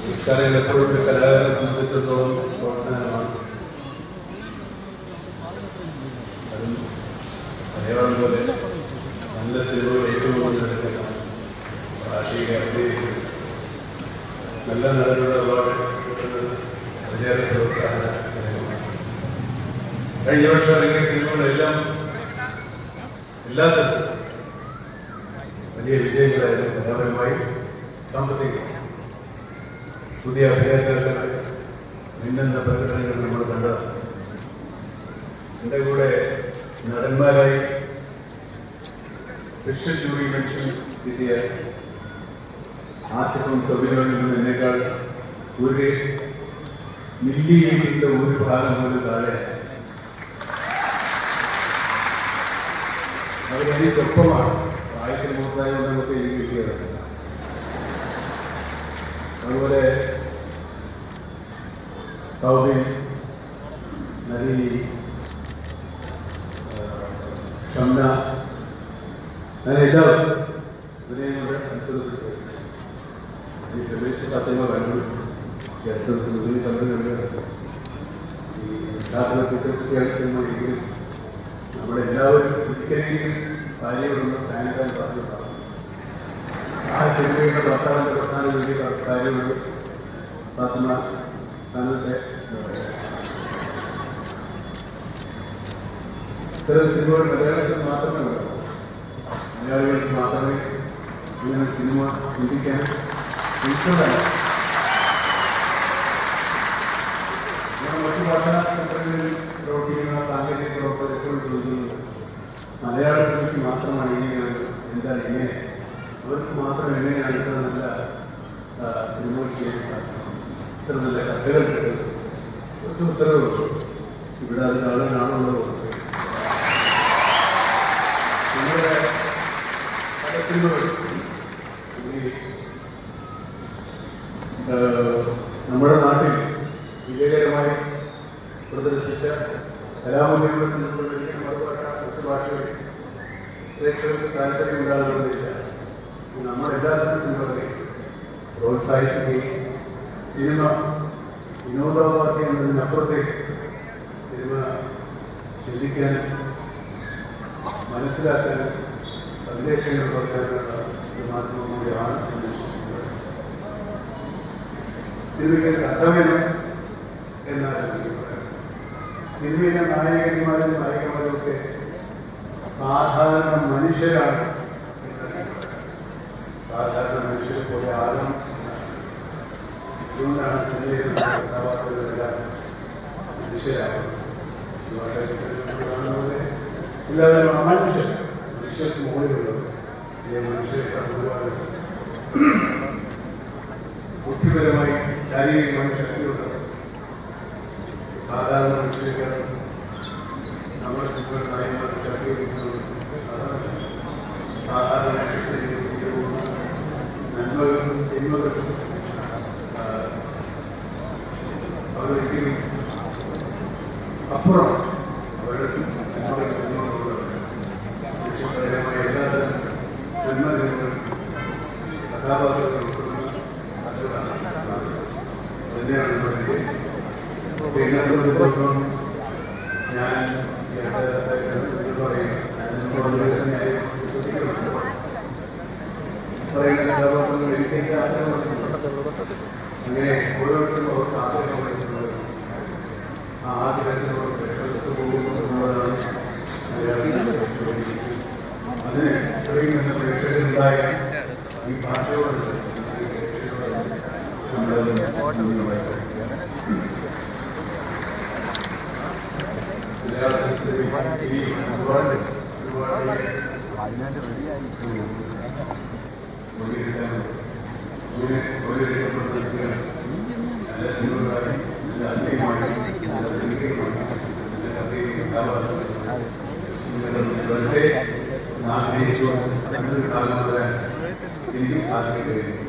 പുരസ്കാരങ്ങൾ എപ്പോഴും ഒരു കലാകാരനെ സംബന്ധിച്ചിടത്തോളം പ്രോത്സാഹനമാണ്. അതും മലയാളം പോലെ നല്ല സിനിമകൾ ഏറ്റവും കൂടുതൽ എടുക്കുന്ന ഭാഷയിൽ അഭിനയിക്കുന്നത് നല്ല നടനുള്ള അവാർഡ് കിട്ടുന്നത് വളരെയേറെ പ്രോത്സാഹനകരമാണ്. കഴിഞ്ഞ വർഷം ഇറങ്ങിയ സിനിമകളെല്ലാം എല്ലാ തരത്തിലും വലിയ വിജയങ്ങളായിരുന്നു. കലാപരമായി സാമ്പത്തികം പുതിയ അഭിനേതാക്കളുടെ മിന്നുന്ന പ്രകടനങ്ങൾ നമ്മൾ കണ്ടതാണ്. എൻ്റെ കൂടെ നടന്മാരായി സ്പെഷ്യൽ ജൂറി മെൻഷൻ കിട്ടിയ ആസിഫും ടൊവിനോയിൽ നിന്നും എന്നേക്കാൾ ഒരു മില്ലിമീറ്ററിൻ്റെ ഒരു ഭാഗം പോലും താഴെ അവരെനിക്കൊപ്പമാണ്. പ്രായത്തിന് മൂത്തായി നമുക്ക് എനിക്ക് കിട്ടിയത്. അതുപോലെ സൗബിൻ, നദി, ഷംന, അങ്ങനെ എല്ലാവരും ഇവരെയും കൂടെ അടുത്തത് ഈ പ്രദേശ സത്യങ്ങൾ കണ്ടു. അടുത്ത ദിവസം ഇതിന് കണ്ടുകൊണ്ട് ഈ പശ്ചാത്തലത്തെക്കുറിച്ചാണ് സിനിമ എങ്കിലും നമ്മളെല്ലാവരും ഒരിക്കലെങ്കിലും കാര്യങ്ങളൊന്ന് ഫാനുകാർ പറഞ്ഞിട്ടുണ്ടാകും. ആ സിനിമയുടെ പ്രധാന വലിയ കാര്യങ്ങൾ ഫാത്തിമ സ്ഥാനത്തെ ഇത്തരം സിനിമകൾ മലയാളത്തിൽ മാത്രമേ ഉണ്ടാവും. മലയാളികൾക്ക് മാത്രമേ ഇങ്ങനെ സിനിമ ചിന്തിക്കാൻ ഇഷ്ടമല്ല. മറ്റു ഭാഷാ കേന്ദ്രങ്ങളിൽ പ്രവർത്തിക്കുന്ന സാങ്കേതിക പ്രവർത്തകർ എപ്പോഴും ചോദിക്കുന്നത് മലയാള സിനിമയ്ക്ക് മാത്രമാണ് ഇങ്ങനെയാണ്, എന്താണ് ഇങ്ങനെ, അവർക്ക് മാത്രം എങ്ങനെയാണ് ഇത്ര നല്ല സിനിമകൾ ചെയ്യാൻ സാധിക്കും, ഇത്ര നല്ല കഥകൾ കിട്ടുന്നത്. ഒരു ഉത്തരവുള്ളൂ. ഇവിടെ അത് കാണാനുള്ളത് നമ്മുടെ പല സിനിമകൾ നമ്മുടെ നാട്ടിൽ വിജയകരമായി പ്രദർശിച്ച കലാമൂല്യമുള്ള സിനിമകളിലേക്ക് മറ്റു ഭാഷകളിൽ പ്രേക്ഷകർക്ക് താല്പര്യം ഉണ്ടാകുന്നില്ല. നമ്മളെല്ലാത്തരം സിനിമകളെയും പ്രോത്സാഹിപ്പിക്കുകയും സിനിമ വിനോദമാക്കി എന്നതിനപ്പുറത്തേക്ക് സിനിമ ചിന്തിക്കാനും മനസ്സിലാക്കാനും സന്ദേശങ്ങൾ കൊടുക്കാനുള്ള ഒരു മാധ്യമം കൂടിയാണ് എന്ന് വിശ്വസിക്കുന്നത്. സിനിമയ്ക്ക് കഥ വേണം എന്നാണ് എനിക്ക് പറയാം. സിനിമയിലെ നായകന്മാരും നായികമാരും ഒക്കെ സാധാരണ മനുഷ്യരാണ്. സാധാരണ മനുഷ്യരെ പോലെ ആരും അതുകൊണ്ടാണ് സിനിമയിൽ കഥാപാത്രങ്ങളെല്ലാം മനുഷ്യരാകുന്നത്. എല്ലാവരും മനുഷ്യർക്ക് മുകളിലുള്ളത് മനുഷ്യരെക്കാൾ ഒരുപാട് ബുദ്ധിപരമായി ശാരീരികമായി ശക്തിയുള്ളത് സാധാരണ മനുഷ്യരെക്കാൾ നമ്മുടെ സിനിമകളായി ശക്തിയുള്ളത് സാധാരണ മനുഷ്യരിലേക്ക് പോകുന്ന നന്മകളും തിന്മകളും അവരൊരിക്കലും അപ്പുറം അവരുടെ ലക്ഷ്യപരമായ എല്ലാതരം നന്മകളും കഥാപാത്രങ്ങൾ ഉൾപ്പെടുന്ന തന്നെയാണ് പിന്നെ സംബന്ധിച്ചിടത്തോളം ഞാൻ പറയുന്ന കഥാപാത്രങ്ങൾ എനിക്ക് ആഗ്രഹമുണ്ട്. അങ്ങനെ ഓരോരുത്തരും അവർക്ക് ആഗ്രഹമുള്ള ആ ആഗ്രഹത്തിനോട് പ്രേക്ഷകർക്ക് പോകുന്നതാണ് അതിന് ഇത്രയും നല്ല പ്രേക്ഷകരുണ്ടായ ഈ ഭാഷയോട് ഒരുപാട് ആഗ്രഹിച്ചു എനിക്ക് സാധിക്കുകയും